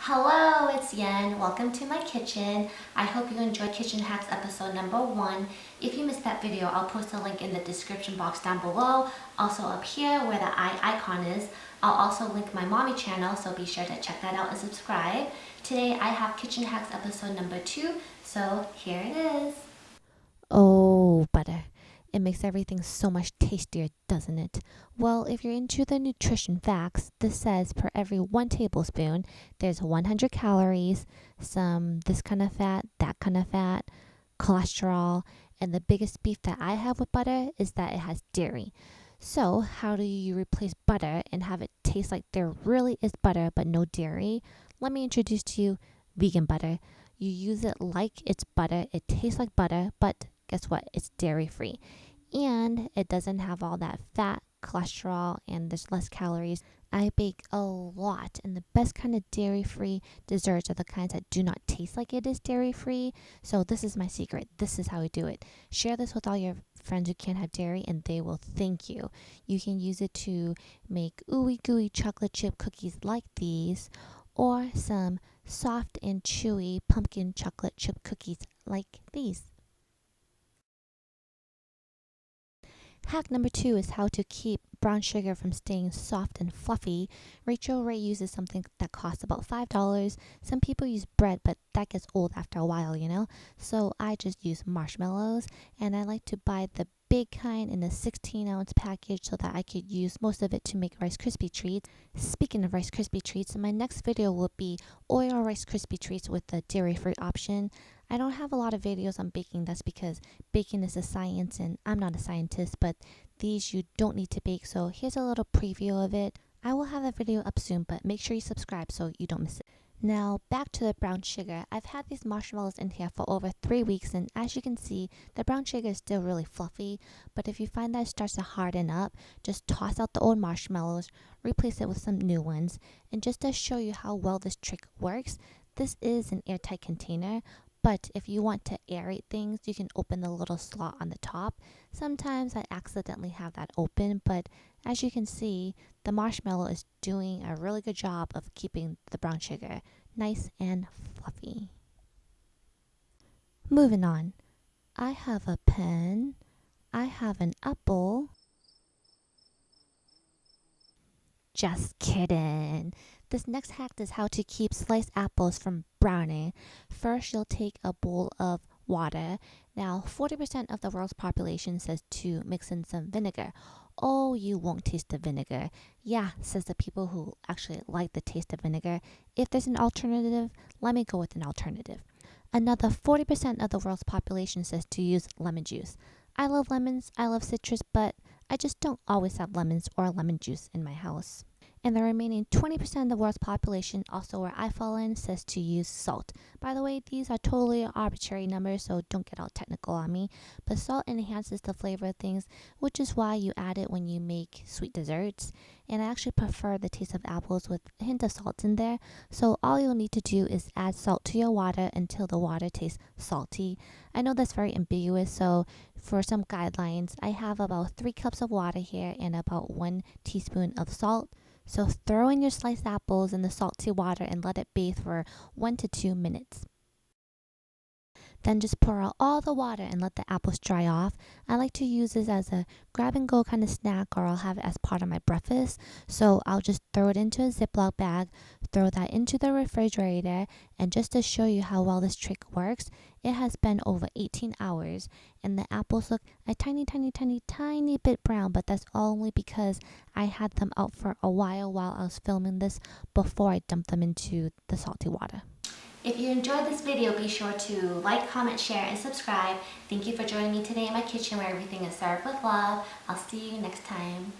Hello, it's Yen. Welcome to my kitchen. I hope you enjoyed Kitchen Hacks episode number 1. If you missed that video, I'll post a link in the description box down below. Also up here where the eye icon is. I'll also link my mommy channel, so be sure to check that out and subscribe. Today I have Kitchen Hacks episode number 2, so here it is. Oh, butter. It makes everything so much tastier, doesn't it? Well, if you're into the nutrition facts, this says per every 1 tablespoon, there's 100 calories, some this kind of fat, that kind of fat, cholesterol, and the biggest beef that I have with butter is that it has dairy. So, how do you replace butter and have it taste like there really is butter but no dairy? Let me introduce to you vegan butter. You use it like it's butter, it tastes like butter, but guess what? It's dairy free. And it doesn't have all that fat, cholesterol, and there's less calories. I bake a lot, and the best kind of dairy free desserts are the kinds that do not taste like it is dairy free. So, this is my secret. This is how I do it. Share this with all your friends who can't have dairy, and they will thank you. You can use it to make ooey gooey chocolate chip cookies like these, or some soft and chewy pumpkin chocolate chip cookies like these. Hack number 2 is how to keep brown sugar from staying soft and fluffy. Rachel Ray uses something that costs about $5. Some people use bread, but that gets old after a while, you know? So I just use marshmallows, and I like to buy the big kind in a 16-ounce package so that I could use most of it to make Rice Krispie treats. Speaking of Rice Krispie treats, my next video will be oil Rice Krispie treats with the dairy-free option. I don't have a lot of videos on baking. That's because baking is a science and I'm not a scientist, but these you don't need to bake. So here's a little preview of it. I will have a video up soon, but make sure you subscribe so you don't miss it. Now back to the brown sugar. I've had these marshmallows in here for over 3 weeks, and as you can see, the brown sugar is still really fluffy. But if you find that it starts to harden up, just toss out the old marshmallows, replace it with some new ones. And just to show you how well this trick works, this is an airtight container, but if you want to aerate things, you can open the little slot on the top. Sometimes I accidentally have that open, but as you can see, the marshmallow is doing a really good job of keeping the brown sugar nice and fluffy. Moving on. I have a pen. I have an apple. Just kidding. This next hack is how to keep sliced apples from browning. First, you'll take a bowl of water. Now, 40% of the world's population says to mix in some vinegar. Oh, you won't taste the vinegar. Yeah, says the people who actually like the taste of vinegar. If there's an alternative, let me go with an alternative. Another 40% of the world's population says to use lemon juice. I love lemons, I love citrus, but I just don't always have lemons or lemon juice in my house. And the remaining 20% of the world's population, also where I fall in, says to use salt. By the way, these are totally arbitrary numbers, so don't get all technical on me. But salt enhances the flavor of things, which is why you add it when you make sweet desserts. And I actually prefer the taste of apples with a hint of salt in there. So all you'll need to do is add salt to your water until the water tastes salty. I know that's very ambiguous, so for some guidelines, I have about 3 cups of water here and about 1 teaspoon of salt. So throw in your sliced apples in the salty water and let it bathe for 1 to 2 minutes. Then just pour out all the water and let the apples dry off. I like to use this as a grab and go kind of snack, or I'll have it as part of my breakfast. So I'll just throw it into a Ziploc bag, throw that into the refrigerator, and just to show you how well this trick works, it has been over 18 hours and the apples look a tiny bit brown, but that's only because I had them out for a while I was filming this before I dumped them into the salty water. If you enjoyed this video, be sure to like, comment, share, and subscribe. Thank you for joining me today in my kitchen where everything is served with love. I'll see you next time.